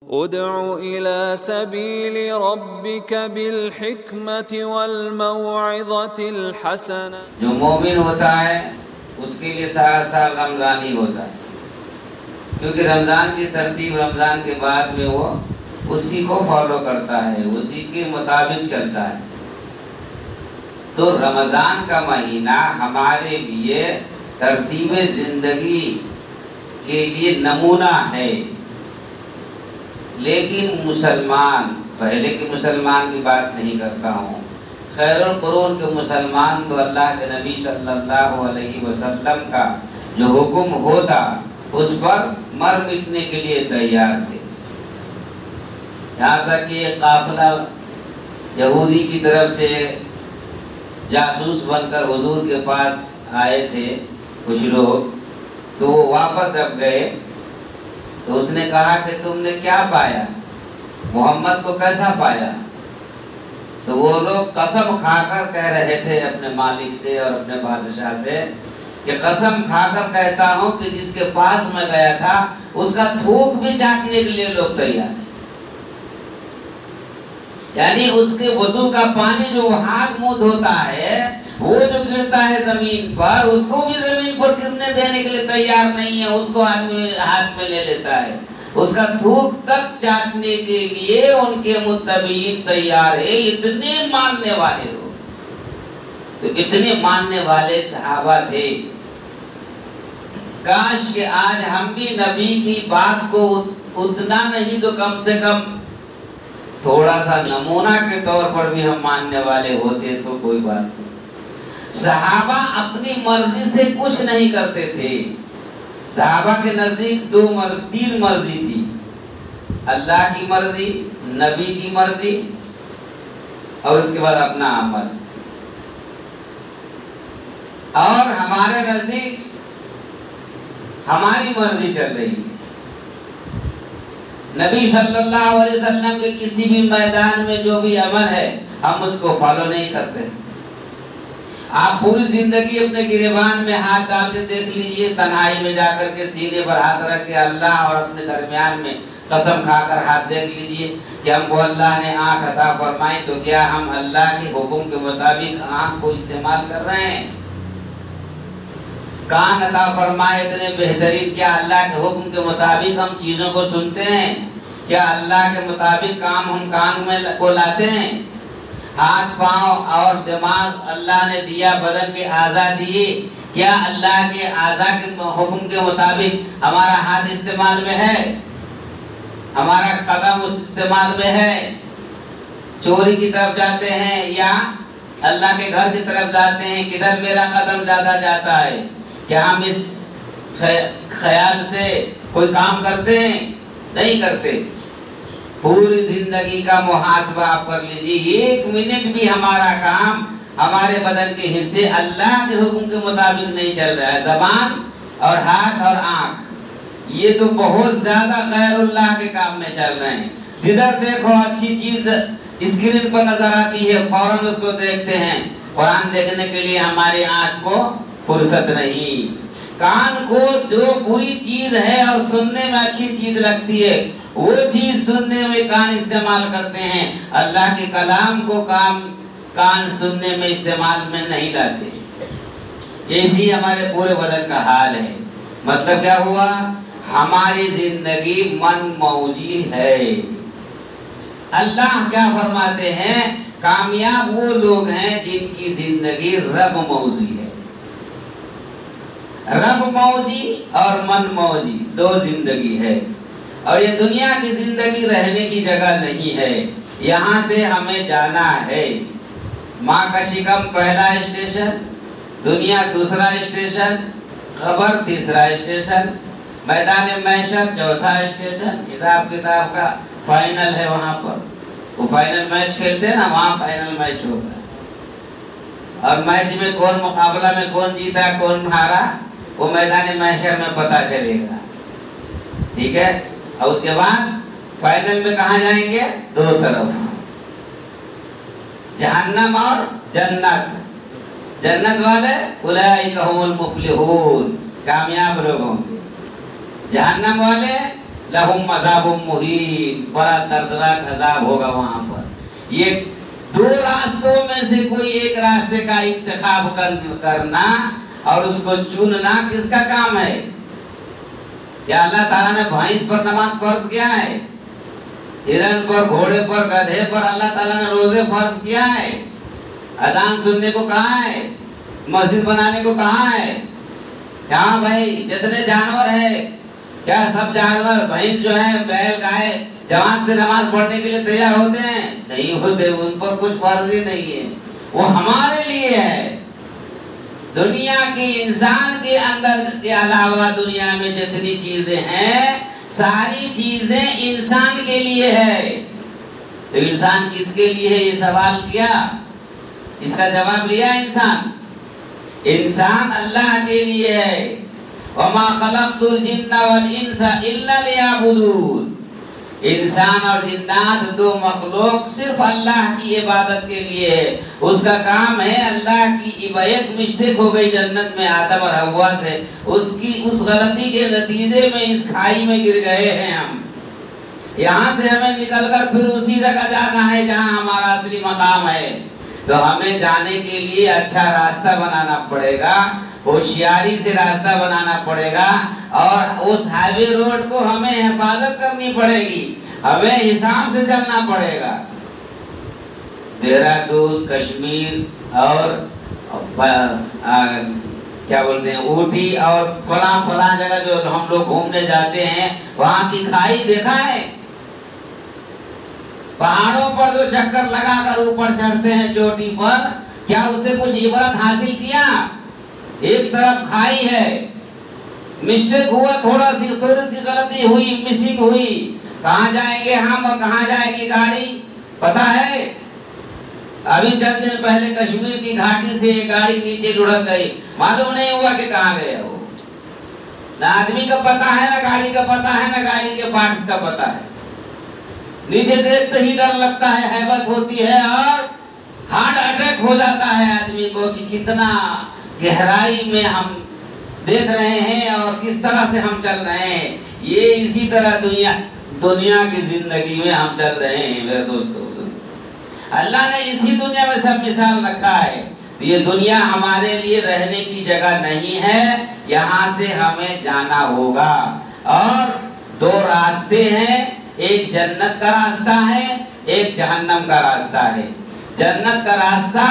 ادع إلى سبيل ربك بالحكمة والموعظة الحسنة. جو مومن ہوتا ہے اس کے لیے سارا سال رمضان ہی ہوتا ہے، کیونکہ رمضان کی ترتیب رمضان کے بعد میں وہ اسی کو فالو کرتا ہے، اسی کے مطابق چلتا ہے. تو رمضان کا مہینہ ہمارے لیے ترتیب زندگی کے لیے نمونہ ہے. لیکن مسلمان، پہلے کے مسلمان کی بات نہیں کرتا ہوں، خیر القرون کے مسلمان تو اللہ کے نبی صلی اللہ علیہ وسلم کا جو حکم ہوتا اس پر مر مٹنے کے لیے تیار تھے. یہاں تک کہ ایک قافلہ یہودی کی طرف سے جاسوس بن کر حضور کے پاس آئے تھے کچھ لوگ، تو وہ واپس جب گئے تو اس نے کہا کہ تم نے کیا پایا، محمد کو کیسا پایا؟ تو وہ لوگ قسم کھا کر کہہ رہے تھے اپنے مالک سے اور اپنے بادشاہ سے کہ قسم کھا کر کہتا ہوں کہ جس کے پاس میں گیا تھا اس کا تھوک بھی چاٹنے کے لیے لوگ تیار ہیں. یعنی اس کے وضو کا پانی جو ہاتھ منہ دھوتا ہے وہ جو گرتا ہے زمین پر، اس کو بھی زمین پر گرنے دینے کے لیے تیار نہیں ہے، اس کو آدمی ہاتھ میں لے لیتا ہے. اس کا تھوک تک چاٹنے کے لیے ان کے متبعین تیار ہے. اتنے ماننے والے لوگ، تو اتنے ماننے والے صحابہ تھے. کاش کہ آج ہم بھی نبی کی بات کو اتنا نہیں تو کم سے کم تھوڑا سا نمونہ کے طور پر بھی ہم ماننے والے ہوتے تو کوئی بات نہیں. صحابہ اپنی مرضی سے کچھ نہیں کرتے تھے. صحابہ کے نزدیک تین مرضی تھی، اللہ کی مرضی، نبی کی مرضی اور اس کے بعد اپنا عمل. اور ہمارے نزدیک ہماری مرضی چل رہی ہے. نبی صلی اللہ علیہ وسلم کے کسی بھی میدان میں جو بھی عمل ہے ہم اس کو فالو نہیں کرتے. آپ پوری زندگی اپنے گریبان میں ہاتھ ڈال کے دیکھ لیجئے، تنہائی میں جا کر کے سینے پر ہاتھ رکھ کے اللہ اور اپنے درمیان میں قسم کھا کر ہاتھ دیکھ لیجئے کہ ہم کو اللہ نے آنکھ عطا فرمائی تو کیا ہم اللہ کے حکم کے مطابق آنکھ کو استعمال کر رہے ہیں؟ کان عطا فرمائے اتنے بہترین، کیا اللہ کے حکم کے مطابق ہم چیزوں کو سنتے ہیں؟ کیا اللہ کے مطابق کام ہم کان میں کو لاتے ہیں؟ ہاتھ پاؤں اور دماغ اللہ نے دیا، بدن کے اعضاء دیے، کیا اللہ کے اعضاء کے حکم کے مطابق ہمارا ہاتھ استعمال میں ہے، ہمارا قدم اس استعمال میں ہے؟ چوری کی طرف جاتے ہیں یا اللہ کے گھر کی طرف جاتے ہیں، کدھر میرا قدم زیادہ جاتا ہے؟ کیا ہم اس خیال سے کوئی کام کرتے ہیں؟ نہیں کرتے. پوری زندگی کا محاسبہ آپ کر لیجیے، ایک منٹ بھی ہمارا کام، ہمارے بدن کے حصے اللہ کے حکم کے مطابق نہیں چل رہا ہے. زبان اور ہاتھ اور آنکھ یہ تو بہت زیادہ غیر اللہ کے کام میں چل رہے ہیں. جدھر دیکھو اچھی چیز اسکرین پر نظر آتی ہے فوراً اس کو دیکھتے ہیں. قرآن دیکھنے کے لیے ہماری آنکھ کو فرصت نہیں. کان کو جو بری چیز ہے اور سننے میں اچھی چیز لگتی ہے وہ چیز سننے میں کان استعمال کرتے ہیں، اللہ کے کلام کو کان سننے میں استعمال میں نہیں لاتے. ایسی ہمارے پورے بدن کا حال ہے. مطلب کیا ہوا؟ ہماری زندگی من موجی ہے. اللہ کیا فرماتے ہیں؟ کامیاب وہ لوگ ہیں جن کی زندگی رب موجی ہے. رب موجی اور من موجی دو زندگی ہے، اور یہ دنیا کی زندگی رہنے کی جگہ نہیں ہے. یہاں سے ہمیں جانا ہے. ماں کا شکم پہلا اسٹیشن، دنیا دوسرا اسٹیشن، قبر تیسرا اسٹیشن، میدان محشر چوتھا اسٹیشن. حساب کتاب کا فائنل ہے وہاں پر. وہ فائنل میچ کھیلتے ہیں نا، وہاں فائنل میچ ہوگا، اور میچ میں کون مقابلہ میں کون جیتا کون ہارا وہ میدان محشر میں پتہ چلے گا. ٹھیک ہے. اور اس کے بعد فائنل میں کہاں جائیں گے؟ دو طرف، جہنم اور جنت. جنت والے اولئک هم المفلحون، کامیاب لوگ ہوں گے. جہنم والے لہم عذاب مہین، بڑا دردناک عذاب ہوگا وہاں پر۔ یہ دو راستوں میں سے کوئی ایک راستے کا انتخاب کرنا اور اس کو چننا کس کا کام ہے؟ کیا اللہ تعالیٰ نے بھینس پر نماز فرض کیا ہے؟ ہرن پر، گھوڑے پر، گدھے پر اللہ تعالیٰ نے روزے فرض کیا ہے؟ اذان سننے کو کہا ہے؟ مسجد بنانے کو کہا ہے؟ کہاں بھائی جتنے جانور ہیں کیا سب جانور بھینس جو ہے، بیل، گائے جماعت سے نماز پڑھنے کے لیے تیار ہوتے ہیں؟ نہیں ہوتے، ان پر کچھ فرض ہی نہیں ہے، وہ ہمارے لیے ہے۔ دنیا کی انسان کے اندر کے علاوہ دنیا میں جتنی چیزیں ہیں ساری چیزیں انسان کے لیے ہے۔ تو انسان کس کے لیے ہے یہ سوال کیا، اس کا جواب لیا انسان۔ انسان اللہ کے لیے ہے۔ وَمَا خَلَقْتُ الْجِنَّ وَالْإِنسَ إِلَّا لِيَعْبُدُونَ۔ انسان اور جنات دو مخلوق صرف اللہ کی عبادت کے لیے ہے، اس کا کام ہے اللہ کی ایک مسٹیک ہو گئی جنت میں آدم اور حوا سے، اس غلطی کے نتیجے میں اس کھائی میں گر گئے ہیں ہم۔ یہاں سے ہمیں نکل کر پھر اسی جگہ جانا ہے جہاں ہمارا اصلی مقام ہے۔ تو ہمیں جانے کے لیے اچھا راستہ بنانا پڑے گا، ہوشیاری سے راستہ بنانا پڑے گا، اور اس ہائی وے روڈ کو ہمیں حفاظت کرنی پڑے گی، ہمیں حساب سے چلنا پڑے گا۔ دہرادون، کشمیر اور کیا بولتے ہیں اوٹی اور فلاں جگہ جو ہم لوگ گھومنے جاتے ہیں وہاں کی کھائی دیکھا ہے؟ پہاڑوں پر جو چکر لگا کر اوپر چڑھتے ہیں چوٹی پر، کیا اس سے کچھ عبرت حاصل کیا؟ ایک طرف کھائی ہے، مسٹیک ہوا، تھوڑی سی غلطی ہوئی، مسنگ ہوئی، کہاں جائیں گے ہم اور کہاں جائے گی گاڑی پتا ہے؟ ابھی چند دن پہلے کشمیر کی گھاٹی سے ایک گاڑی نیچے لڑک گئی، معلوم نہیں ہوا کہ کہاں گیا وہ۔ نہ آدمی کا پتا ہے، نہ گاڑی کا پتا ہے، نہ گاڑی کے پارٹس کا پتا ہے۔ نیچے دیکھتے ہی ڈر لگتا ہے، ہیبت ہوتی ہے اور ہارٹ اٹیک ہو جاتا ہے آدمی کو کہ کتنا گہرائی میں ہم دیکھ رہے ہیں اور کس طرح سے ہم چل رہے ہیں۔ یہ اسی طرح دنیا کی زندگی میں ہم چل رہے ہیں میرے دوستو۔ اللہ نے اسی دنیا میں سب مثال رکھا ہے۔ تو یہ دنیا ہمارے لیے رہنے کی جگہ نہیں ہے، یہاں سے ہمیں جانا ہوگا۔ اور دو راستے ہیں، ایک جنت کا راستہ ہے، ایک جہنم کا راستہ ہے۔ جنت کا راستہ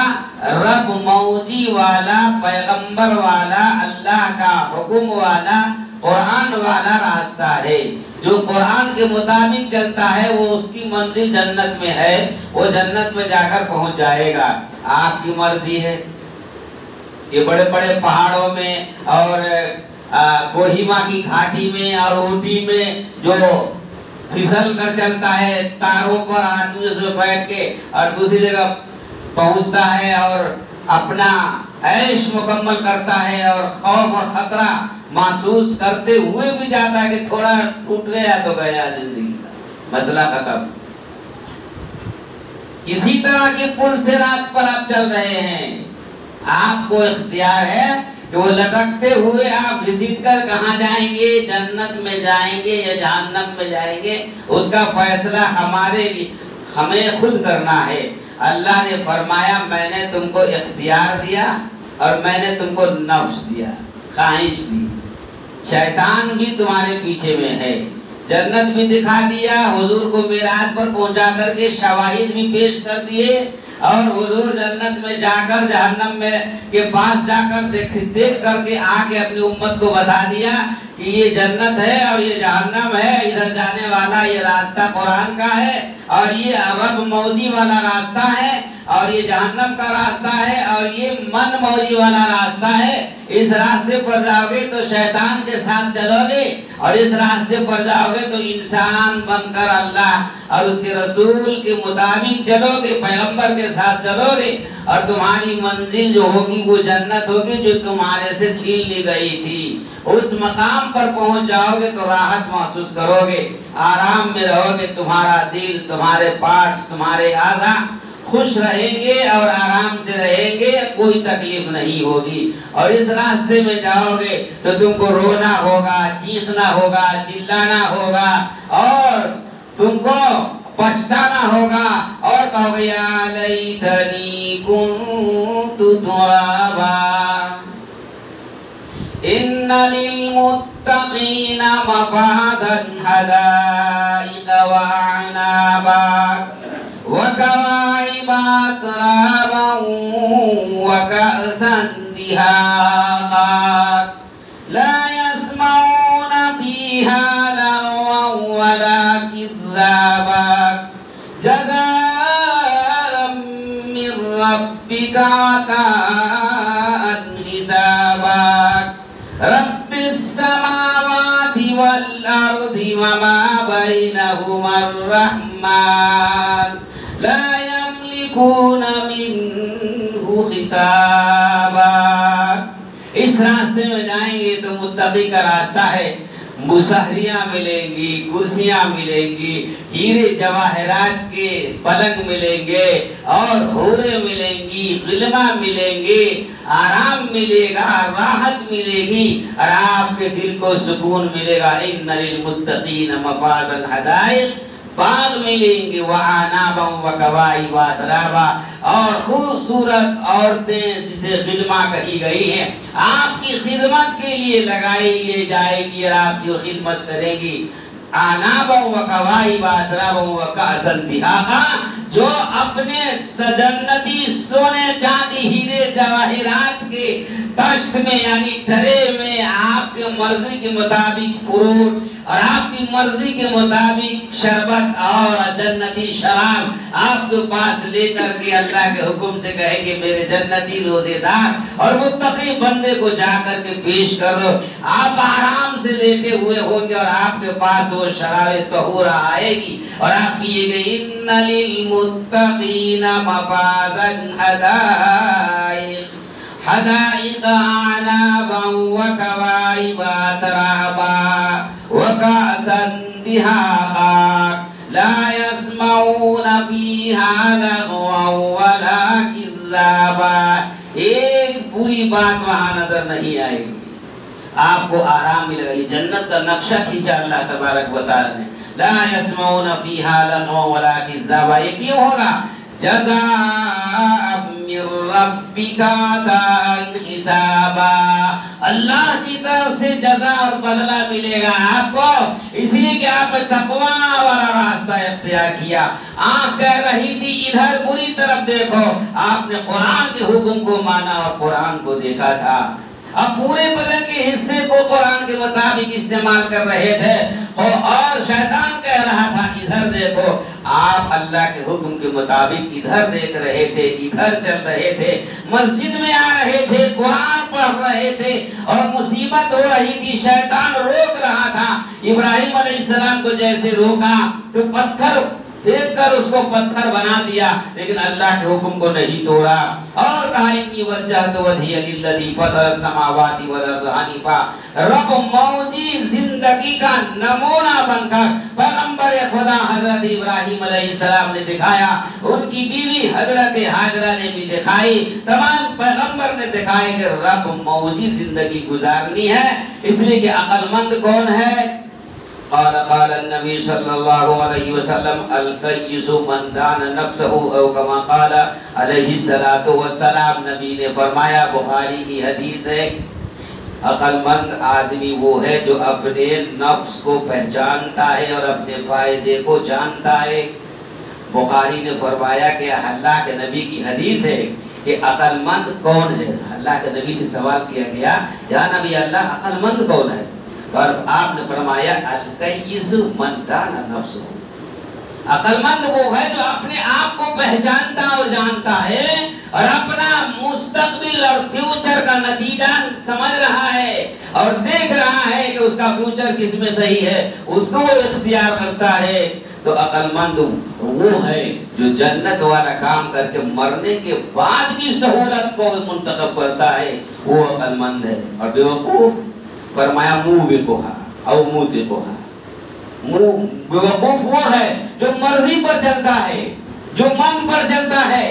رب موجی والا، پیغمبر والا، اللہ کا حکم والا، قرآن والا راستہ ہے۔ جو قرآن کے مطابق چلتا ہے وہ اس کی منزل جنت میں ہے، وہ جنت میں جا کر پہنچ جائے گا۔ آپ کی مرضی ہے۔ یہ بڑے بڑے پہاڑوں میں اور کوہیما کی گھاٹی میں اور اوٹی میں جو پھسل کر چلتا ہے تاروں پر، آدمی اس میں بیٹھ کے اور دوسری جگہ پہنچتا ہے اور اپنا عیش مکمل کرتا ہے اور خوف اور خطرہ محسوس کرتے ہوئے بھی جاتا ہے کہ تھوڑا ٹوٹ گیا تو گیا زندگی کا مسئلہ ختم۔ اسی طرح کی پل سے رات پر آپ چل رہے ہیں، آپ کو اختیار ہے کہ وہ لٹکتے ہوئے آپ وزٹ کر کہاں جائیں گے، جنت میں جائیں گے یا جہنم میں جائیں گے، اس کا فیصلہ ہمارے لیے ہمیں خود کرنا ہے۔ اللہ نے فرمایا میں نے تم کو اختیار دیا اور میں نے تم کو نفس دیا، خواہش دی۔ شیطان بھی تمہارے پیچھے میں ہے۔ جنت بھی دکھا دیا، حضور کو معراج پر پہنچا کر کے شواہد بھی پیش کر دیے، اور حضور جنت میں جا کر جہنم میں کے پاس جا کر دیکھ کر کے آ کے اپنی امت کو بتا دیا کہ یہ جنت ہے اور یہ جہنم ہے، ادھر جانے والا یہ راستہ قرآن کا ہے اور یہ رب موجی والا راستہ ہے اور یہ جہنم کا راستہ ہے اور یہ من موجی والا راستہ ہے۔ اس راستے پر جاؤ گے تو شیطان کے ساتھ چلو گے اور اس راستے پر جاؤ گے تو انسان بن کر اللہ اور اس کے رسول کے مطابق چلو گے، پیغمبر کے ساتھ چلو گے اور تمہاری منزل جو ہوگی وہ جنت ہوگی جو تمہارے سے چھین لی گئی تھی۔ اس مقام پر پہنچ جاؤ گے تو راحت محسوس کرو گے، آرام میں رہو گے، تمہارا دل، تمہارے پارٹس، تمہارے اعضاء خوش رہیں گے اور آرام سے رہیں گے، کوئی تکلیف نہیں ہوگی۔ اور اس راستے میں جاؤ گے تو تم کو رونا ہوگا، چیخنا ہوگا، چلانا ہوگا، اور تم کو پچھتانا ہوگا، اور کہو گے یا لیتنی کنت ترابا۔ ان للمتقین مفازا حدائق واعنابا وكواعب أترابا وكأسا دهاقا لا يسمعون فيها لغوا ولا كذابا جزاء من ربك عطاء حسابا رب السماوات والأرض وما بينهما الرحمن لا يملكون منه خطابا۔ اس راستے میں جائیں گے تو متقی کا راستہ ہے، مسہریاں ملیں گی، کرسیاں ملیں گی، ہیرے جواہرات کے پلنگ ملیں گے، اور حوریں ملیں گی، غلمہ ملیں گے، آرام ملے گا، راحت ملے گی، اور آپ کے دل کو سکون ملے گا۔ ان للمتقین مفازا حدائق، باغ ملیں گے، وعنابا وکواعب اترابا، اور خوبصورت عورتیں جسے غلمہ کہی گئی ہیں، آپ کی خدمت کے لیے لگائی جائے گی اور آپ کی خدمت کرے گی۔ عنابا وکواعب اترابا وکأسا دہاقا، جو اپنے جنتی سونے چاندی ہیرے جواہرات کے طشت میں یعنی ٹرے میں آپ کے مرضی کے مطابق فروٹ اور آپ کی مرضی کے مطابق شربت اور جنتی شراب آپ کے پاس لے کر کے اللہ کے حکم سے کہے کہ میرے جنتی روزے دار اور متقی بندے کو جا کر کے پیش کر دو، آپ آرام سے لیٹے ہوئے ہوں گے اور آپ کے پاس وہ شراب طہورہ آئے گی اور آپ کیے گئے ان للمتقین مفازا حدائق حدائق اعنابا وکواعب اترابا وکأسا دہاقا لا يسمعون فيها لغوا ولا كذابا۔ ایک بری بات وہاں نظر نہیں آئے گی، آپ کو آرام ملے گا۔ یہ جنت کا نقشہ کھینچا اللہ تبارک و تعالی نے، لا يسمعون فيها لغوا ولا كذابا۔ یہ کیوں ہوگا؟ جزاء من ربک عطاء حسابا، اللہ کی طرف سے جزا اور بدلہ ملے گا آپ کو، اس لیے کہ آپ نے تقوی والا راستہ اختیار کیا۔ آنکھ کہہ رہی تھی ادھر بری طرف دیکھو، آپ نے قرآن کے حکم کو مانا اور قرآن کو دیکھا تھا، اب پورے بدن کے حصے کو قرآن کے مطابق استعمال کر رہے تھے، اور شیطان کہہ رہا تھا ادھر دیکھو، آپ اللہ کے حکم کے مطابق ادھر دیکھ رہے تھے، ادھر چل رہے تھے، مسجد میں آ رہے تھے، قرآن پڑھ رہے تھے، اور مصیبت ہو رہی تھی، شیطان روک رہا تھا۔ ابراہیم علیہ السلام کو جیسے روکا تو پتھر پھینک کر اس کو پتھر بنا دیا، لیکن اللہ کے حکم کو نہیں توڑا، اور کہا انی وجہت وجہی للذی فطر السماوات والارض حنیفا۔ رب موجی زندگی کا نمونہ بن کر پیغمبر خدا حضرت ابراہیم علیہ السلام نے دکھایا، ان کی بیوی حضرت ہاجرہ نے بھی دکھائی، تمام پیغمبر نے دکھائی کہ رب موجی زندگی گزارنی ہے، اس لیے کہ عقل مند کون ہے؟ قال النبی صلی اللہ علیہ وسلم القیس من دان نفسہ، او کما قال علیہ الصلوۃ والسلام، نبی نے فرمایا، بخاری کی حدیث ہے، عقل مند آدمی وہ ہے جو اپنے نفس کو پہچانتا ہے اور اپنے فائدے کو جانتا ہے۔ بخاری نے فرمایا کہ اللہ کے نبی کی حدیث ہے کہ عقل مند کون ہے؟ اللہ کے نبی سے سوال کیا گیا، یا نبی اللہ عقل مند کون ہے؟ اور آپ نے فرمایا القیس من دان نفسہ، عقل مند وہ ہے جو اپنے آپ کو پہچانتا اور جانتا ہے اور اپنا مستقبل اور فیوچر کا نتیجہ سمجھ رہا ہے اور دیکھ رہا ہے کہ اس کا فیوچر کس میں صحیح ہے، اس کو وہ اختیار کرتا ہے۔ تو عقل مند وہ ہے جو جنت والا کام کر کے مرنے کے بعد کی سہولت کو منتخب کرتا ہے، وہ عقل مند ہے۔ اور بیوقوف فرمایا منہ بھی کوہا او منہ تے کوہا، بیوقوف وہ ہے جو مرضی پر چلتا ہے، جو من پر چلتا ہے،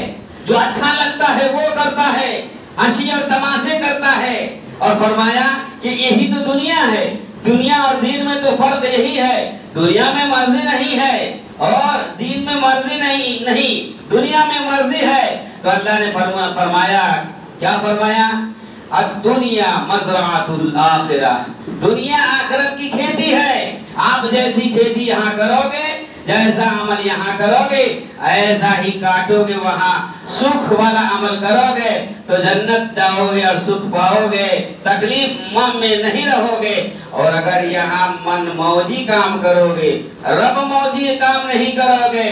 جو اچھا لگتا ہے وہ کرتا ہے، ہنسی اور تماشے کرتا ہے. اور فرمایا کہ یہی تو دنیا ہے. دنیا اور دین میں تو فرق یہی ہے. دنیا میں مرضی نہیں ہے اور دین میں مرضی نہیں، دنیا میں مرضی ہے. تو اللہ نے فرمایا کیا فرمایا؟ الدنیا مزرعۃ الآخرہ. دنیا آخرت کی کھیتی ہے. آپ جیسی کھیتی یہاں کرو گے، جیسا عمل یہاں کرو گے، ایسا ہی کاٹو گے. وہاں سکھ والا عمل کرو گے تو جنت جاؤ گے اور سکھ پاؤ گے، تکلیف میں نہیں رہو گے. اور اگر یہاں من موجی کام کرو گے، رب موجی کام نہیں کرو گے،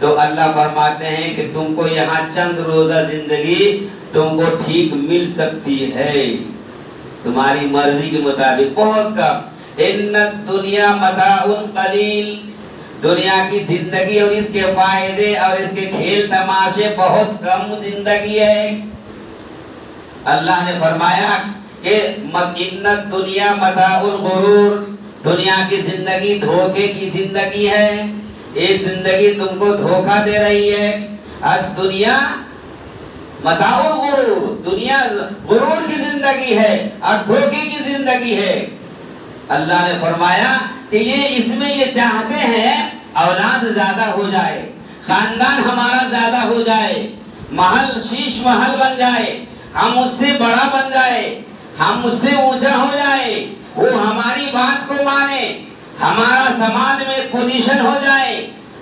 تو اللہ فرماتے ہیں کہ تم کو یہاں چند روزہ زندگی تم کو ٹھیک مل سکتی ہے، تمہاری مرضی کے مطابق، بہت کم. ان الدنیا متاع قلیل. دنیا کی زندگی اور اس کے فائدے اور اس کے کھیل تماشے بہت کم زندگی ہے. اللہ نے فرمایا کہ ان الدنیا متاع الغرور. دنیا کی زندگی دھوکے کی زندگی ہے. یہ زندگی تم کو دھوکہ دے رہی ہے. الدنیا متاع الغرور. دنیا غرور کی زندگی ہے اور دھوکے کی زندگی ہے. اللہ نے فرمایا کہ یہ اس میں یہ چاہتے ہیں اولاد زیادہ ہو جائے، خاندان ہمارا زیادہ ہو جائے، محل شیش محل بن جائے، ہم اس سے بڑا بن جائے، ہم اس سے اونچا ہو جائے، وہ ہماری بات کو مانے، ہمارا سماج میں پوزیشن ہو جائے،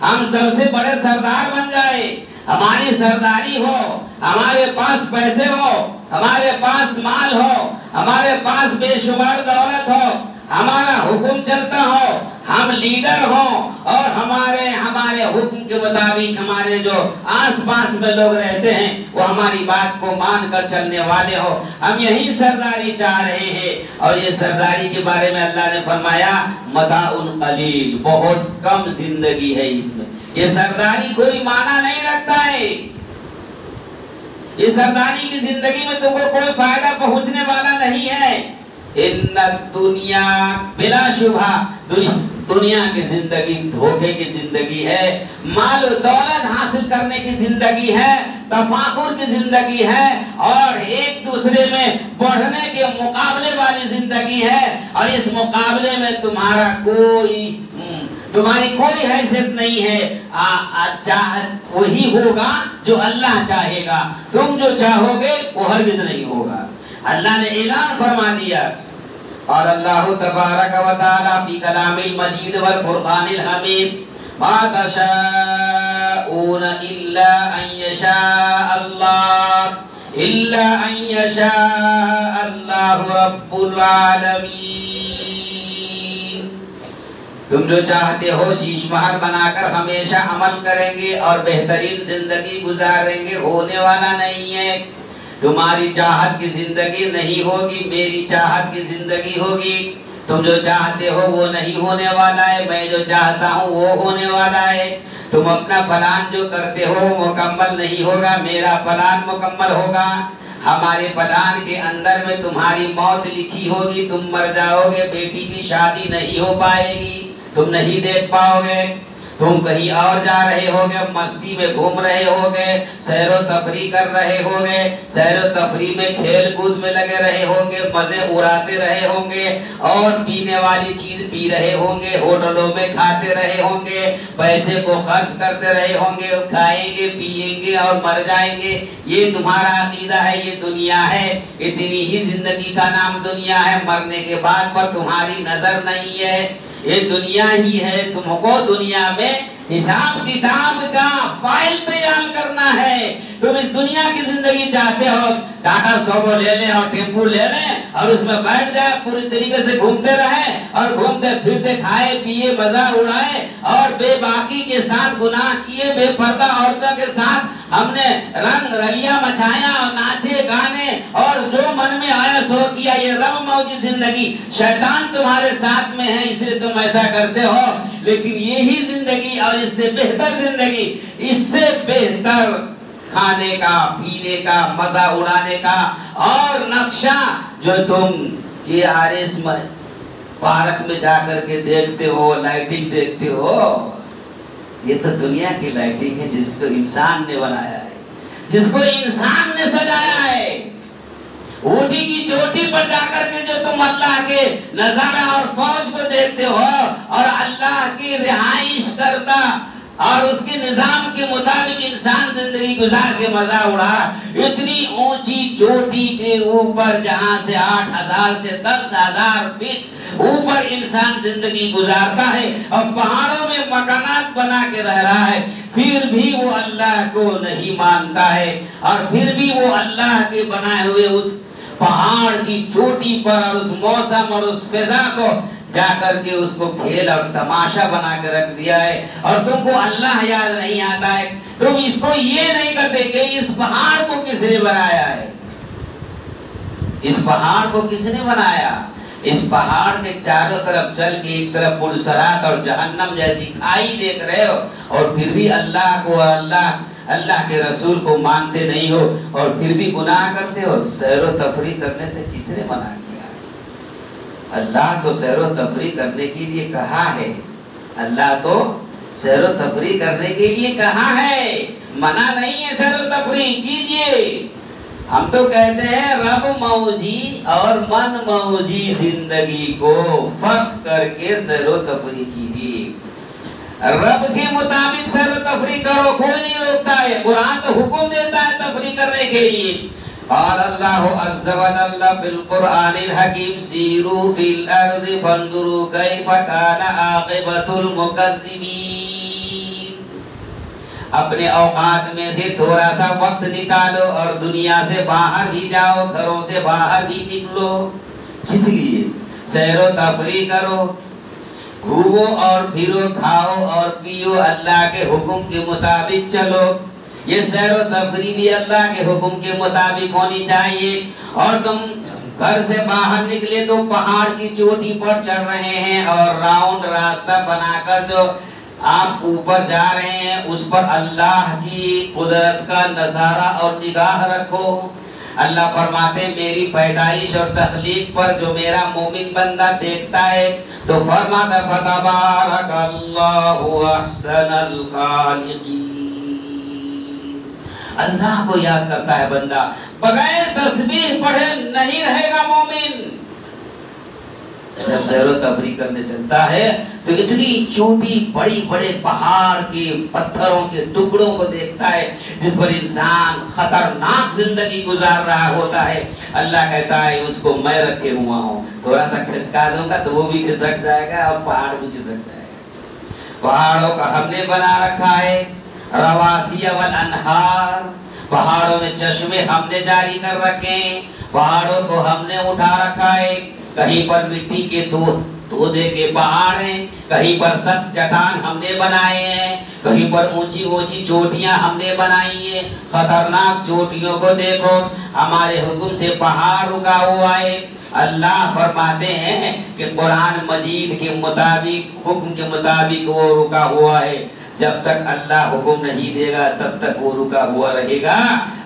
ہم سب سے بڑے سردار بن جائے، ہماری سرداری ہو، ہمارے پاس پیسے ہو، ہمارے پاس مال ہو، ہمارے پاس بے شمار دولت ہو، ہمارا حکم چلتا ہو، ہم لیڈر ہوں اور ہمارے حکم کے مطابق ہمارے جو آس پاس میں لوگ رہتے ہیں وہ ہماری بات کو مان کر چلنے والے ہو. ہم یہی سرداری چاہ رہے ہیں. اور یہ سرداری کے بارے میں اللہ نے فرمایا متاع قلیل. بہت کم زندگی ہے اس میں. یہ سرداری کوئی معنی نہیں رکھتا ہے. یہ سرداری کی زندگی میں تم کو کوئی فائدہ پہنچنے والا نہیں ہے. ان الدنیا بلا شبہ دنیا کی زندگی دھوکے کی زندگی ہے، مال و دولت حاصل کرنے کی زندگی ہے، تفاخر کی زندگی ہے اور ایک دوسرے میں بڑھنے کے مقابلے والی زندگی ہے. اور اس مقابلے میں تمہاری کوئی حیثیت نہیں ہے. وہی ہوگا جو اللہ چاہے گا. تم جو چاہو گے وہ ہرگز نہیں ہوگا. اللہ نے اعلان فرما دیا. اور اللہ تبارک و تعالی فی کلام المجید والفرقان الحمید ما تشاءون الا ان یشاء اللہ رب العالمین. تم جو چاہتے ہو شیش مہر بنا کر ہمیشہ عمل کریں گے اور بہترین زندگی گزاریں گے، ہونے والا نہیں ہے. تمہاری چاہت کی زندگی نہیں ہوگی، میری چاہت کی زندگی ہوگی. تم جو چاہتے ہو وہ نہیں ہونے والا ہے، میں جو چاہتا ہوں وہ ہونے والا ہے. تم اپنا پلان جو کرتے ہو مکمل نہیں ہوگا، میرا پلان مکمل ہوگا. ہمارے پلان کے اندر میں تمہاری موت لکھی ہوگی، تم مر جاؤ گے، بیٹی کی شادی نہیں ہو پائے گی، تم نہیں دیکھ پاؤ گے. تم کہیں اور جا رہے ہوگے، مستی میں گھوم رہے ہوگے، سیر و تفریح کر رہے ہوگے، سیر و تفریح میں کھیل کود میں لگے رہے ہوں گے، مزے اڑاتے رہے ہوں گے اور پینے والی چیز پی رہے ہوں گے، ہوٹلوں میں کھاتے رہے ہوں گے، پیسے کو خرچ کرتے رہے ہوں گے، کھائیں گے پیئیں گے اور مر جائیں گے. یہ تمہارا عقیدہ ہے، یہ دنیا ہے، اتنی ہی زندگی کا نام دنیا ہے. مرنے کے بعد پر تمہاری نظر نہیں ہے، یہ دنیا ہی ہے. تم کو دنیا میں حساب کتاب کا فائل تیار کرنا ہے. تم اس دنیا کی زندگی چاہتے ہو، ٹاٹا سومو لے لیں اور ٹیمپو لے لیں اور اس میں بیٹھ جائے، پوری طریقے سے گھومتے رہیں اور گھومتے پھرتے کھائے پیے مزہ اڑائے اور بے باکی کے ساتھ گناہ کیے، بے پردہ عورتوں کے ساتھ ہم نے رنگ رلیاں مچایا اور ناچے گانے اور جو من میں آیا سو کیا. یہ رب موجی زندگی. شیطان تمہارے ساتھ میں ہے اس لیے تم ایسا کرتے ہو. لیکن یہی زندگی اور اس سے بہتر زندگی، اس سے بہتر کھانے کا، پینے کا، مزہ اڑانے کا اور نقشہ جو تم یہ آرس میں پارک میں جا کر کے دیکھتے ہو، لائٹنگ دیکھتے ہو، یہ تو دنیا کی لائٹنگ ہے جس کو انسان نے بنایا ہے، جس کو انسان نے سجایا ہے۔ اونٹی کی چوٹی پر جا کر کے جو تم اللہ کے نظارہ اور فوج کو دیکھتے ہو اور اللہ کی رہائش کرتا اور اس کے نظام کے مطابق انسان زندگی گزار کے مزہ اڑا، اتنی اونچی چوٹی کے اوپر جہاں سے 8,000 سے 10,000 فٹ اوپر انسان زندگی گزارتا ہے اور پہاڑوں میں مکانات بنا کے رہ رہا ہے، پھر بھی وہ اللہ کو نہیں مانتا ہے، اور پھر بھی وہ اللہ کے بنائے ہوئے اس پہاڑ کی چوٹی پر اور اس موسم اور اس فضا کو جا کر کے اس کو کھیل اور تماشا بنا کے رکھ دیا ہے، اور تم کو اللہ یاد نہیں آتا ہے۔ تم اس کو یہ نہیں کرتے کہ اس پہاڑ کو کس نے بنایا ہے، اس پہاڑ کو کس نے بنایا۔ اس پہاڑ کے چاروں طرف چل کے ایک طرف پلسرات اور جہنم جیسی کھائی دیکھ رہے ہو، اور پھر بھی اللہ کو اور اللہ کے رسول کو مانتے نہیں ہو، اور پھر بھی گناہ کرتے ہو۔ سیر و تفریح کرنے سے کس نے منع کیا؟ اللہ تو سیر و تفریح کرنے کے لیے کہا ہے، اللہ تو سیر و تفریح کرنے کے لیے کہا ہے، منع نہیں ہے سیر و تفریح کیجئے۔ ہم تو کہتے ہیں رب موجی اور من موجی زندگی کو فرق کر کے سیر و تفریح کیجئے۔ رب کے مطابق سیر و تفریح کرو، کوئی نہیں روکتا ہے، قرآن تو حکم دیتا ہے تفریح کرنے کے لیے۔ قال اللہ عز و جل فی القرآن الحکیم سیروا فی الارض فانظروا کیف کان عاقبۃ المکذبین۔ اپنے اوقات میں سے تھوڑا سا وقت نکالو اور دنیا سے باہر بھی جاؤ، گھروں سے باہر بھی نکلو۔ کس لیے؟ سیر و تفریح کرو، گھومو اور پھرو، کھاؤ اور پیو، اللہ کے حکم کے مطابق چلو۔ یہ سیر و تفریح بھی اللہ کے حکم کے مطابق ہونی چاہیے۔ اور تم گھر سے باہر نکلے تو پہاڑ کی چوٹی پر چڑھ رہے ہیں، اور راؤنڈ راستہ بنا کر جو آپ اوپر جا رہے ہیں اس پر اللہ کی قدرت کا نظارہ اور نگاہ رکھو۔ اللہ فرماتے ہیں میری پیدائش اور تخلیق پر جو میرا مومن بندہ دیکھتا ہے تو فرماتا فتبارک اللہ احسن الخالقین۔ اللہ کو یاد کرتا ہے بندہ، بغیر تسبیح پڑھے نہیں رہے گا مومن۔ جب سیر و تفریح کرنے چلتا ہے تو اتنی چھوٹی بڑی بڑے پہاڑ کے پتھروں کے ٹکڑوں کو دیکھتا ہے جس پر انسان خطرناک زندگی گزار رہا ہوتا ہے۔ اللہ کہتا ہے اس کو میں رکھے ہوا ہوں، تھوڑا سا کھسکا دوں گا تو وہ بھی کھسک جائے گا اور پہاڑ بھی کھسک جائے گا۔ پہاڑوں کا ہم نے بنا رکھا ہے، رواسی والانہار، پہاڑوں میں چشمے ہم نے جاری کر رکھے ہیں، پہاڑوں کو ہم نے اٹھا رکھا ہے۔ کہیں پر مٹی کے تودے کے پہاڑ ہیں، کہیں پر سخت چٹان ہم نے بنائے ہیں، کہیں پر اونچی اونچی چوٹیاں ہم نے بنائی ہیں۔ خطرناک چوٹیوں کو دیکھو، ہمارے حکم سے پہاڑ رکا ہوا ہے۔ اللہ فرماتے ہیں کہ قرآن مجید کے مطابق حکم کے مطابق وہ رکا ہوا ہے، جب تک اللہ حکم نہیں دے گا تب تک وہ رکا ہوا رہے گا۔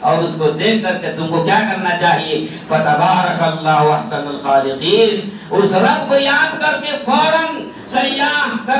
اور اس کو دیکھ کر کے تم کو کیا کرنا چاہیے؟ فتبارک اللہ احسن الخالقین۔ اس رب کو یاد کر کے فوراً سیاح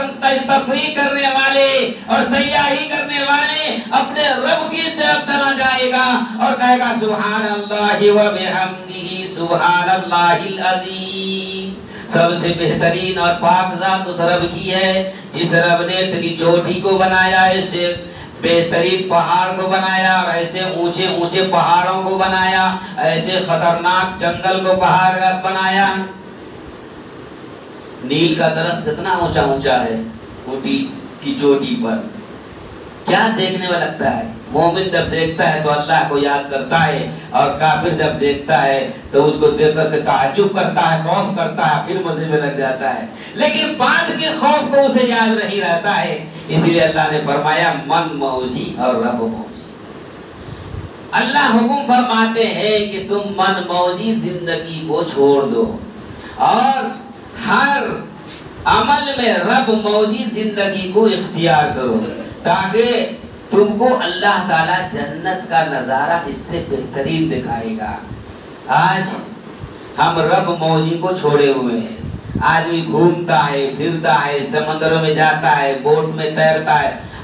تفریح کرنے والے اور سیاحی کرنے والے اپنے رب کی طرف چلا جائے گا اور کہے گا سبحان اللہ و بحمدہ سبحان اللہ العظیم۔ سب سے بہترین اور پاک ذات اس رب کی ہے جس رب نے اتنی چوٹی کو بنایا، ایسے بہترین پہاڑ کو بنایا اور ایسے اونچے اونچے پہاڑوں کو بنایا، ایسے خطرناک جنگل کو پہاڑ بنایا۔ نیل کا درخت کتنا اونچا اونچا ہے اونٹی کی چوٹی پر، کیا دیکھنے میں لگتا ہے۔ مومن جب دیکھتا ہے تو اللہ کو یاد کرتا ہے، اور کافر جب دیکھتا ہے تو اس کو دیکھ کر کے تعجب کرتا ہے، خوف کرتا ہے، پھر مزے میں لگ جاتا ہے، لیکن بعد کے خوف کو اسے یاد نہیں رہتا ہے۔ اسی لیے اللہ نے فرمایا من موجی اور رب موجی۔ اللہ حکم فرماتے ہیں کہ تم من موجی زندگی کو چھوڑ دو اور ہر عمل میں رب موجی زندگی کو اختیار کرو، تاکہ تم کو اللہ تعالیٰ جنت کا نظارہ اس سے بہترین دکھائے گا۔ آج ہم رب موجی کو چھوڑے ہوئے ہیں، آدمی گھومتا ہے، پھرتا ہے، سمندروں میں جاتا ہے، بوٹ میں تیرتا ہے،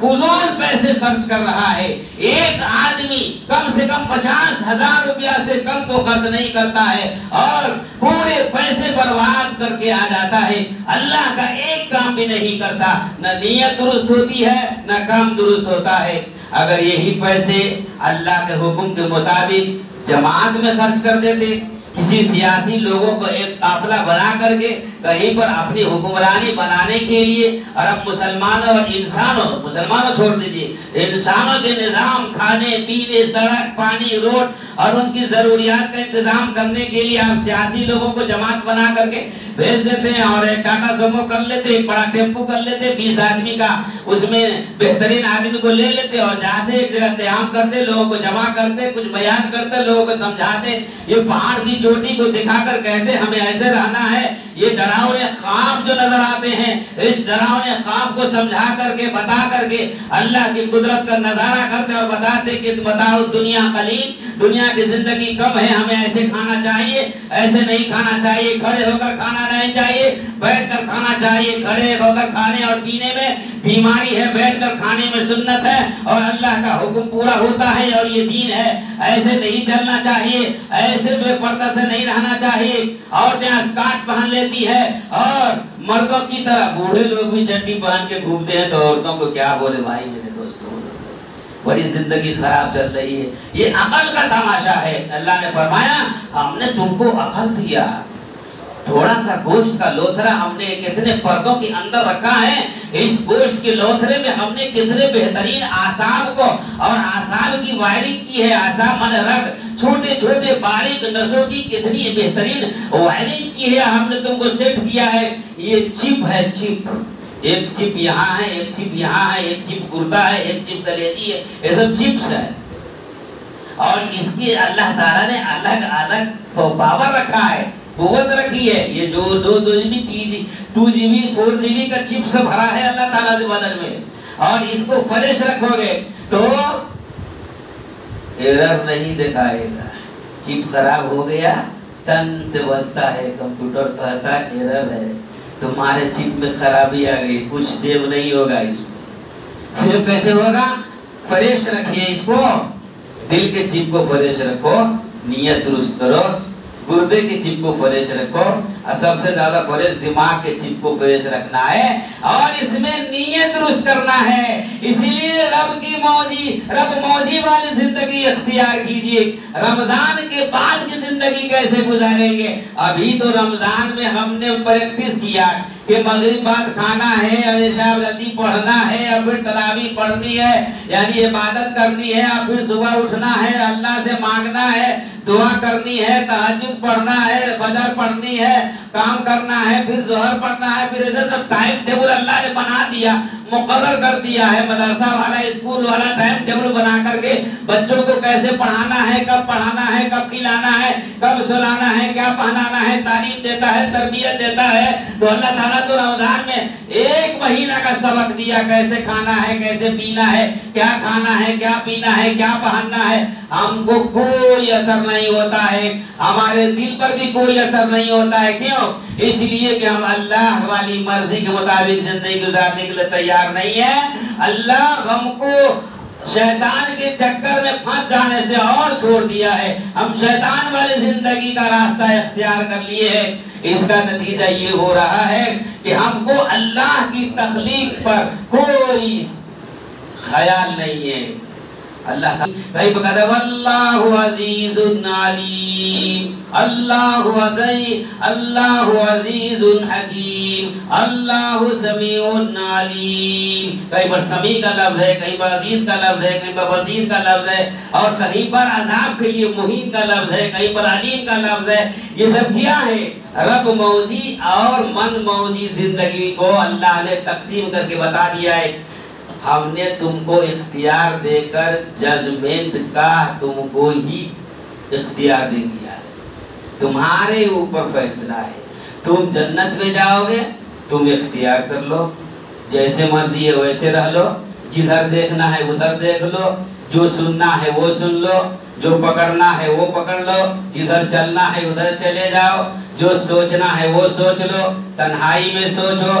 فضول پیسے خرچ کر رہا ہے. ایک آدمی کم سے کم 50,000 روپیہ سے کم تو خرچ نہیں کرتا ہے اور پورے پیسے برباد کر کے آ جاتا ہے. اللہ کا ایک کام بھی نہیں کرتا. نہ نیت درست ہوتی ہے نہ کام درست ہوتا ہے. اگر یہی پیسے اللہ کے حکم کے مطابق جماعت میں خرچ کر دیتے, کسی سیاسی لوگوں کو ایک قافلہ بنا کر کے کہیں پر اپنی حکمرانی بنانے کے لیے, اور اب مسلمانوں اور مسلمانوں چھوڑ دیجئے, انسانوں کے نظام, کھانے پینے, سڑک, پانی, روڈ اور ان کی ضروریات کا انتظام کرنے کے لیے آپ سیاسی لوگوں کو جماعت بنا کر کے بھیج دیتے ہیں, اور ایک ٹاٹا سومو کر لیتے, ایک بڑا ٹیمپو کر لیتے 20 آدمی کا, اس میں بہترین آدمی کو لے لیتے اور جاتے ایک جگہ قیام کرتے, لوگوں کو جمع کرتے, کچھ بیان کرتے, لوگوں کو سمجھاتے, یہ پہاڑ کی چوٹی کو دکھا کر کہتے ہمیں ایسے رہنا ہے. یہ ڈراؤنے خواب جو نظر آتے ہیں, اس ڈراؤنے خواب کو سمجھا کر کے, بتا کر کے اللہ کی قدرت کا نظارہ کرتے اور بتاتے کہ بتاؤ دنیا قلیل, دنیا کی زندگی کم ہے, ہمیں ایسے کھانا چاہیے, ایسے نہیں کھانا چاہیے, کھڑے ہو کر کھانا نہیں چاہیے, بیٹھ کر کھانا چاہیے. کھڑے ہو کر کھانے اور پینے میں بیماری ہے, بیٹھ کر کھانے میں سنت ہے, اور اللہ کا حکم پورا ہوتا ہے اور یہ دین ہے. ایسے نہیں چلنا چاہیے, ایسے بے پردہ سے نہیں رہنا چاہیے. عورتیں اسکارٹ پہن لیتی ہے اور مردوں کی طرح بوڑھے لوگ بھی چٹی پہن کے گھومتے ہیں, تو عورتوں کو کیا بولے بھائی میرے دوستوں, بڑی زندگی خراب چل رہی ہے. یہ عقل کا تماشا ہے. اللہ نے فرمایا ہم نے تم کو عقل دیا, تھوڑا سا گوشت کا لوتھرا ہم نے کتنے پردوں کے اندر رکھا ہے, اس گوشت کے لوتھرے میں ہم نے کتنے بہترین اعصاب کو اور اعصاب کی وائرنگ کی ہے, اعصاب من رگ, چھوٹے چھوٹے باریک نسوں کی کتنی بہترین وائرنگ کی ہے, ہم نے تم کو سیٹ کیا ہے. یہ چپ ہے, چپ, ایک چپ یہاں ہے, ایک چپ یہاں ہے, ایک چپ گردہ ہے, ایک چپ کلیجی ہے, یہ سب چپس ہے. اور اس کی اللہ تعالیٰ نے الگ الگ پاور رکھا ہے, قوت رکھی ہے. یہ جو 2 GB 2 GB 4 GB کا چپس بھرا ہے اللہ تعالیٰ کے بدن میں, اور اس کو فریش رکھو گے تو ایرر نہیں دکھائے گا. چپ خراب ہو گیا تن سے بستا ہے, کمپیوٹر کہتا ہے ایرر ہے, تمہارے چپ میں خرابی آ گئی, کچھ سیو نہیں ہوگا. اس میں سیو کیسے ہوگا؟ فریش رکھیے اس کو, دل کے چپ کو فریش رکھو, نیت درست کرو, گردے کے چپ کو فریش رکھو, اور سب سے زیادہ فریش دماغ کے چپ کو فریش رکھنا ہے, اور اس میں نیت درست کرنا ہے. اسی لیے رب موجی والی زندگی اختیار کیجیے. رمضان کے بعد کی زندگی کیسے گزاریں گے؟ ابھی تو رمضان میں ہم نے پریکٹس کیا کہ مغرب بعد کھانا ہے, اور عشاء جلدی پڑھنا ہے, اور پھر تراویح پڑھنی ہے, یعنی عبادت کرنی ہے, اور پھر صبح اٹھنا ہے, اللہ سے مانگنا ہے, دعا کرنی ہے, تہجد پڑھنا ہے, فجر پڑھنی ہے, کام کرنا ہے, پھر ظہر پڑھنا ہے. پھر ایسا سب ٹائم ٹیبل اللہ نے بنا دیا, مقرر کر دیا ہے. مدرسہ والا, اسکول والا ٹائم ٹیبل بنا کر کے بچوں کو کیسے پڑھانا ہے, کب پڑھانا ہے, کب کھلانا ہے, کب سلانا ہے, کیا پہنانا ہے, تعلیم دیتا ہے, تربیت دیتا ہے. تو اللہ تعالیٰ تو رمضان میں 1 مہینہ کا سبق دیا, کیسے کھانا ہے, کیسے پینا ہے, کیا کھانا ہے, کیا پینا ہے, کیا پہننا ہے. ہم کو کوئی اثر نہیں ہوتا ہے, ہمارے دل پر بھی کوئی اثر نہیں ہوتا ہے. کیوں؟ اس لیے کہ ہم اللہ والی مرضی کے مطابق زندگی گزارنے کے لیے تیار نہیں ہے. اللہ ہم کو شیطان کے چکر میں پھنس جانے سے اور چھوڑ دیا ہے, ہم شیطان والی زندگی کا راستہ اختیار کر لیے ہیں. اس کا نتیجہ یہ ہو رہا ہے کہ ہم کو اللہ کی تخلیق پر کوئی خیال نہیں ہے. اللہ کہیں پہ کہتا ہے واللہ عزیز علیم, اللہ عزیز حکیم, اللہ سمیع علیم. کہیں پر سمیع کا لفظ ہے, کہیں پر عزیز کا لفظ ہے, کہیں پر بصیر کا لفظ ہے, اور کہیں پر عذاب کے لیے مہین کا لفظ ہے, کہیں پر علیم کا لفظ ہے. یہ سب کیا ہے؟ رب موجی اور من موجی زندگی کو اللہ نے تقسیم کر کے بتا دیا ہے. ہم نے تم کو اختیار دے کر ججمنٹ کا تم کو ہی اختیار دے دیا ہے, تمہارے اوپر فیصلہ ہے. تم جنت میں جاؤ گے, تم اختیار کر لو, جیسے مرضی ہے ویسے رہ لو, جدھر دیکھنا ہے ادھر دیکھ لو, جو سننا ہے وہ سن لو, جو پکڑنا ہے وہ پکڑ لو, جدھر چلنا ہے ادھر چلے جاؤ, جو سوچنا ہے وہ سوچ لو, تنہائی میں سوچو,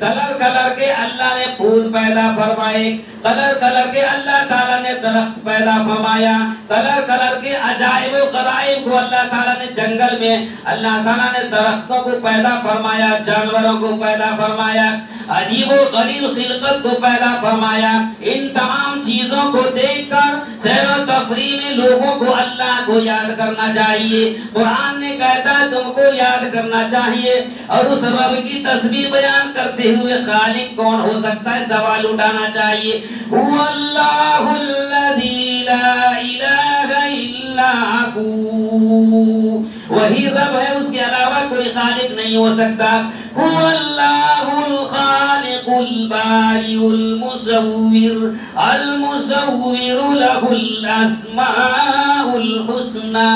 کلر کلر کے اللہ نے پھول پیدا فرمائے، کلر کلر کے اللہ تعالیٰ نے درخت پیدا فرمایا، کلر کلر کے عجائب و غرائب کو اللہ تعالیٰ نے جنگل میں اللہ تعالیٰ نے درختوں کو پیدا فرمایا، جانوروں کو پیدا فرمایا، عجیب و غریب خلقت کو پیدا فرمایا۔ ان تمام چیزوں کو دیکھ کر سیر و تفریح میں لوگوں کو اللہ کو یاد کرنا چاہیے۔ قرآن نے کہتا ہے تم کو یاد کرنا چاہیے، اور اس رب کی تسبیح بیان کرتے ہوئے خالق کون ہو سکتا ہے سوال اٹھانا چاہیے۔ هو اللہ الذی لا الہ الا هو، وہی رب ہے، اس کے علاوہ کوئی خالق نہیں ہو سکتا۔ هو اللہ الخالق البارئ المصور، المصور له الاسماء الحسنى۔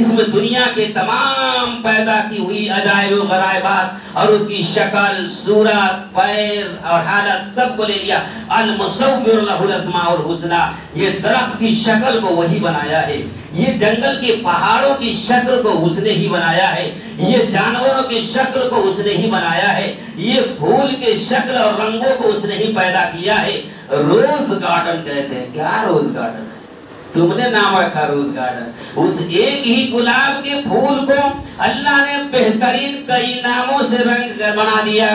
اس میں دنیا کے تمام پیدا کی ہوئی عجائب و غرائبات اور اس کی شکل، صورت، پیر اور حالت سب کو لے لیا۔ المصور له الاسماء الحسنى، یہ درخت کی شکل کو وہی بنایا ہے، یہ جنگل کے پہاڑوں کی شکل کو اس نے ہی بنایا ہے، یہ جانوروں کی شکل کو اس نے ہی بنایا ہے، یہ پھول کے شکل اور رنگوں کو اس نے ہی پیدا کیا ہے۔ روز گارڈن کہتے ہیں، کیا روز گارڈن ہے؟ تم نے نام رکھا روز گارڈن، اس ایک ہی گلاب کے پھول کو اللہ نے بہترین کئی ناموں سے رنگ بنا دیا۔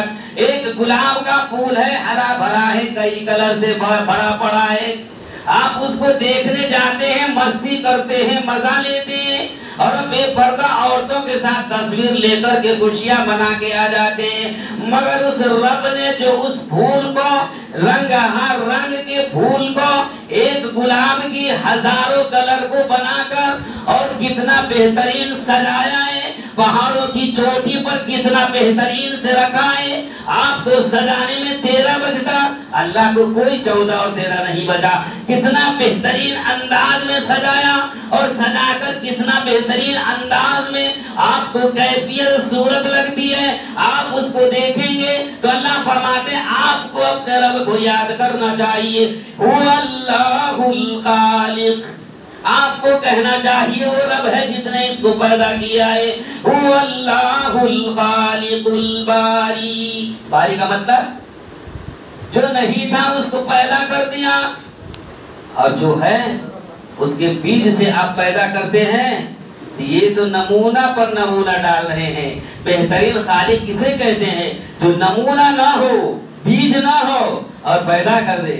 ایک گلاب کا پھول ہے، ہرا بھرا ہے، کئی کلر سے بھرا پڑا ہے، آپ اس کو دیکھنے جاتے ہیں، مستی کرتے ہیں، مزہ لیتے ہیں، اور بے پردہ عورتوں کے ساتھ تصویر لے کر کے خوشیاں بنا کے آ جاتے ہیں۔ مگر اس رب نے جو اس پھول کو رنگ، ہر رنگ کے پھول کو ایک گلاب کی ہزاروں کلر کو بنا کر اور کتنا بہترین سجایا ہے، پہاڑوں کی چوٹی پر کتنا بہترین سے رکھا ہے۔ آپ کو سجانے میں 13 بجتا، اللہ کو کوئی 14 اور 13 نہیں بجا۔ کتنا بہترین انداز میں سجایا، اور سجا کر کتنا بہترین انداز میں آپ کو کیفیت صورت لگتی ہے۔ آپ اس کو دیکھیں گے تو اللہ فرماتے ہیں آپ کو اپنے رب کو یاد کرنا چاہیے۔ هو اللہ الخالق، آپ کو کہنا چاہیے وہ رب ہے جس نے اس کو پیدا کیا ہے۔ هو اللہ الخالق الباری، باری کا مطلب جو نہیں تھا اس کو پیدا کر دیا، اور جو ہے اس کے بیج سے آپ پیدا کرتے ہیں۔ یہ تو نمونہ پر نمونہ ڈال رہے ہیں۔ بہترین خالق کسے کہتے ہیں؟ جو نمونہ نہ ہو، بیج نہ ہو اور پیدا کر دے۔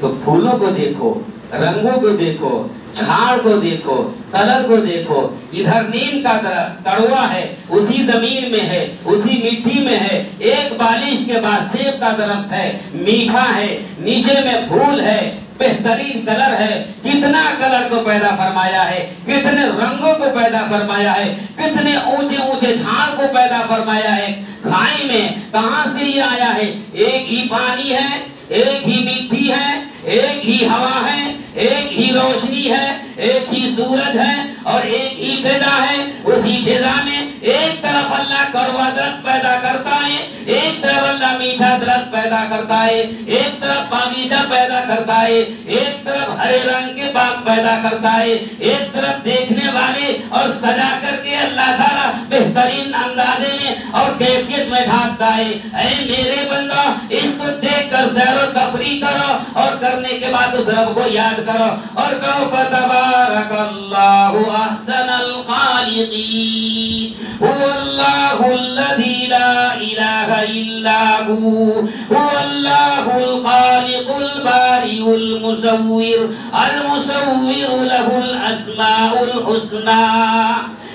تو پھولوں کو دیکھو، رنگوں کو دیکھو، جھاڑ کو دیکھو، کلر کو دیکھو۔ ادھر نیم کا درخت کڑوا ہے، اسی زمین میں ہے، اسی مٹی میں ہے، ایک بالش کے بعد سیب کا درخت ہے، میٹھا ہے، نیچے میں پھول ہے، بہترین کلر ہے۔ کتنا کلر کو پیدا فرمایا ہے، کتنے رنگوں کو پیدا فرمایا ہے، کتنے اونچے اونچے جھاڑ کو پیدا فرمایا ہے۔ کھائی میں کہاں سے یہ آیا ہے؟ ایک ہی پانی ہے، ایک ہی مٹی ہے، ایک ہی ہوا ہے، ایک ہی روشنی ہے، ایک ہی سورج ہے اور ایک ہی فضا ہے۔ اسی فضا میں ایک طرف اللہ کڑوا درخت پیدا کرتا ہے، ایک طرف اللہ میٹھا درخت پیدا کرتا ہے، ایک طرف باغیچہ پیدا کرتا ہے، ایک طرف ہرے رنگ کے باغ پیدا کرتا ہے، ایک طرف دیکھنے والے اور سجا کر کے اللہ تعالیٰ بہترین اندازے میں اور کیفیت میں ڈھانپتا ہے۔ اے میرے بندہ، اس کو دیکھ کر سیر و تفریح کرو، اور کرنے کے بعد اس رب کو یاد کرو اور کہو فتبارک اللہ احسن الخالقین۔ هو اللہ الذی لا الہ الا هو اللہ الخالق البارئ المصور، المصور له الاسماء الحسنى۔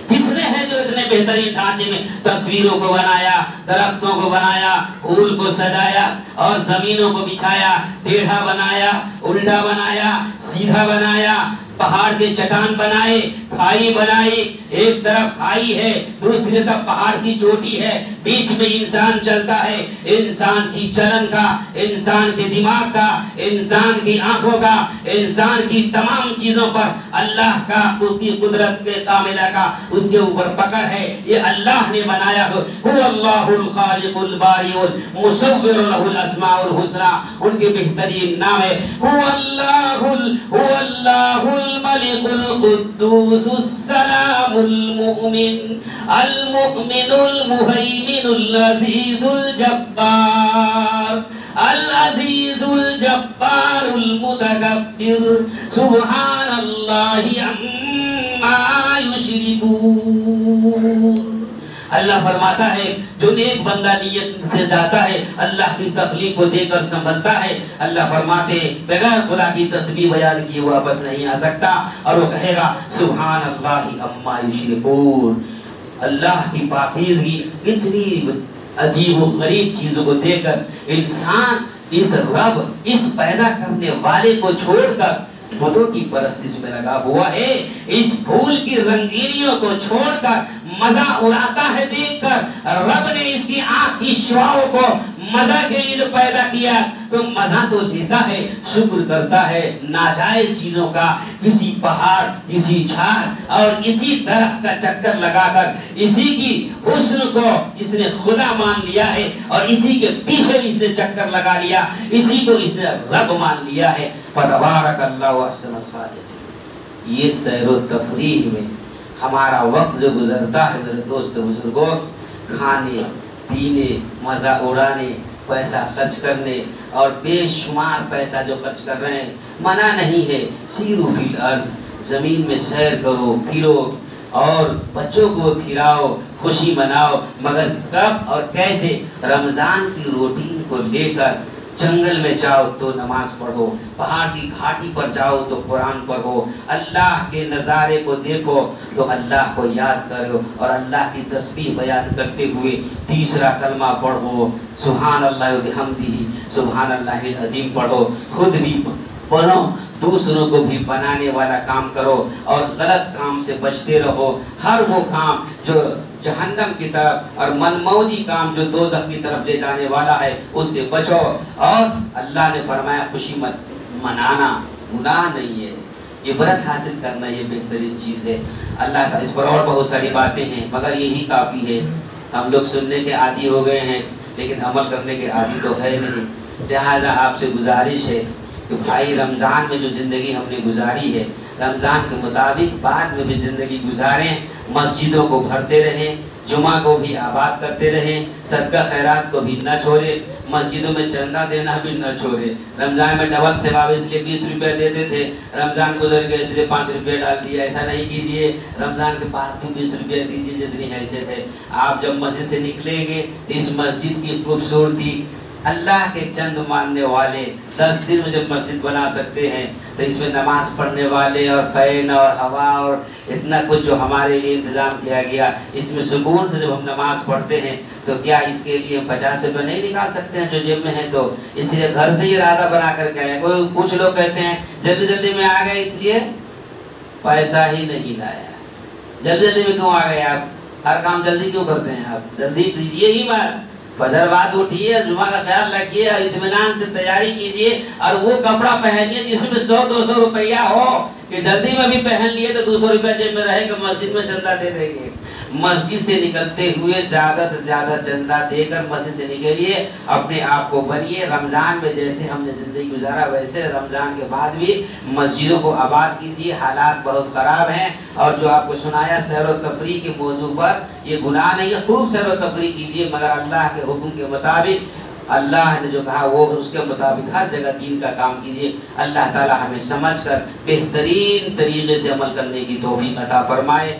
کس نے ہے جو اتنے بہترین ڈھانچے میں تصویروں کو بنایا، درختوں کو بنایا، پھول کو سجایا اور زمینوں کو بچھایا، ٹیڑھا بنایا، الٹا بنایا، سیدھا بنایا، پہاڑ کے چٹان بنائے، کھائی بنائی، ایک طرف کھائی ہے، دوسری طرف پہاڑ کی چوٹی ہے، بیچ میں انسان چلتا ہے۔ انسان کی چلن کا، انسان کے دماغ کا، انسان کی آنکھوں کا، انسان کی تمام چیزوں پر اللہ کا، اس کی قدرت کے کاملہ کا اس کے اوپر پکڑ ہے۔ یہ اللہ نے بنایا ہو۔ هو اللہ الخالق البارئ المصور له الاسماء الحسنى، ان کے بہترین نام ہے۔ هو اللہ الملک القدوس السلام المؤمن المهيمن العزیز الجبار العزیز الجبار المتکبر سبحان اللہ عما یشرکون۔ اللہ فرماتا ہے جو نیک بندہ نیت سے جاتا ہے اللہ کی تخلیق کو دے کر سنبھلتا ہے، اللہ فرماتے ہیں بغیر خدا کی تسبیح بیان کیے واپس نہیں آ سکتا، اور وہ کہے گا سبحان اللہ عما یشرکون۔ اللہ کی پاکیزگی اتنی عجیب و غریب چیزوں کو دے کر انسان اس رب، اس پیدا کرنے والے کو چھوڑ کر بتوں کی پرستش میں لگا ہوا ہے، اس پھول کی رنگینیوں کو چھوڑ کر مزہ اڑاتا ہے دیکھ کر۔ رب نے اس کی آنکھ کی شعاؤں کو مزہ کے لیے جو پیدا کیا تو مزہ تو لیتا ہے، شکر کرتا ہے ناجائز چیزوں کا، کسی پہاڑ، کسی جھاڑ اور اسی درخت کا چکر لگا کر اسی کی حسن کو اس نے خدا مان لیا ہے، اور اسی کے پیچھے اس نے چکر لگا لیا، اسی کو اس نے رب مان لیا ہے۔ فتبارک اللہ احسن الخالقین۔ یہ سیر و تفریح میں ہمارا وقت جو گزرتا ہے میرے دوست بزرگوں، کھانے پینے، مزہ اڑانے، پیسہ خرچ کرنے، اور بے شمار پیسہ جو خرچ کر رہے ہیں، منع نہیں ہے سیروا فی الارض، زمین میں سیر کرو پھرو اور بچوں کو پھراؤ، خوشی مناؤ، مگر کب اور کیسے؟ رمضان کی روٹین کو لے کر جنگل میں جاؤ تو نماز پڑھو، پہاڑ کی گھاٹی پر جاؤ تو قرآن پڑھو، اللہ کے نظارے کو دیکھو تو اللہ کو یاد کرو، اور اللہ کی تسبیح بیان کرتے ہوئے تیسرا کلمہ پڑھو، سبحان اللہ و بحمدہ سبحان اللہ العظیم پڑھو، خود بھی بنو، دوسروں کو بھی بنانے والا کام کرو، اور غلط کام سے بچتے رہو۔ ہر وہ کام جو جہنم کی طرف اور منموجی کام جو دوزخ کی طرف لے جانے والا ہے اس سے بچو، اور اللہ نے فرمایا خوشی مت منانا گناہ نہیں ہے، عبرت حاصل کرنا یہ بہترین چیز ہے۔ اللہ کا اس پر اور بہت ساری باتیں ہیں مگر یہی کافی ہے۔ ہم لوگ سننے کے عادی ہو گئے ہیں لیکن عمل کرنے کے عادی تو ہے نہیں، لہذا آپ سے گزارش ہے کہ بھائی رمضان میں جو زندگی ہم نے گزاری ہے رمضان کے مطابق بعد میں بھی زندگی گزاریں، مسجدوں کو بھرتے رہیں، جمعہ کو بھی آباد کرتے رہیں، صدقہ خیرات کو بھی نہ چھوڑے، مسجدوں میں چندہ دینا بھی نہ چھوڑے۔ رمضان میں ڈبل ثواب اس لیے 20 روپے دیتے تھے، رمضان گزر گئے اس لیے 5 روپے ڈال دیا، ایسا نہیں کیجئے، رمضان کے بعد بھی 20 روپے دیجئے جتنی حیثیت ہے۔ آپ جب مسجد سے نکلیں گے اس مسجد کی خوبصورتی اللہ کے چند ماننے والے 10 دن میں جب مسجد بنا سکتے ہیں تو اس میں نماز پڑھنے والے اور فین اور ہوا اور اتنا کچھ جو ہمارے لیے انتظام کیا گیا، اس میں سکون سے جب ہم نماز پڑھتے ہیں تو کیا اس کے لیے 50 روپے نہیں نکال سکتے ہیں جو جیب میں ہیں؟ تو اس لیے گھر سے ہی ارادہ بنا کر کے آئے۔ کوئی کچھ لوگ کہتے ہیں جلدی جلدی میں آ گئے اس لیے پیسہ ہی نہیں لایا۔ جلدی جلدی میں کیوں آ گئے آپ؟ ہر کام جلدی کیوں کرتے ہیں آپ؟ جلدی کیجیے ہی مت، فجر بعد اٹھیے، جمعہ کا خیال رکھیے، اطمینان سے تیاری کیجیے، اور وہ کپڑا پہنیے جس میں 100-200 روپیہ ہو کہ جلدی میں بھی پہن لیے تو 200 روپیہ جیب میں رہے کہ مسجد میں چندہ دے دیں گے۔ مسجد سے نکلتے ہوئے زیادہ سے زیادہ چندہ دے کر مسجد سے نکلیے، اپنے آپ کو بنیے۔ رمضان میں جیسے ہم نے زندگی گزارا ویسے رمضان کے بعد بھی مسجدوں کو آباد کیجیے۔ حالات بہت خراب ہیں، اور جو آپ کو سنایا سیر و تفریح کے موضوع پر، یہ گناہ نہیں ہے، خوب سیر و تفریح کیجیے، مگر اللہ کے حکم کے مطابق، اللہ نے جو کہا وہ اس کے مطابق ہر جگہ دین کا کام کیجیے۔ اللہ تعالی ہمیں سمجھ کر بہترین طریقے سے عمل کرنے کی توفیق عطا فرمائے۔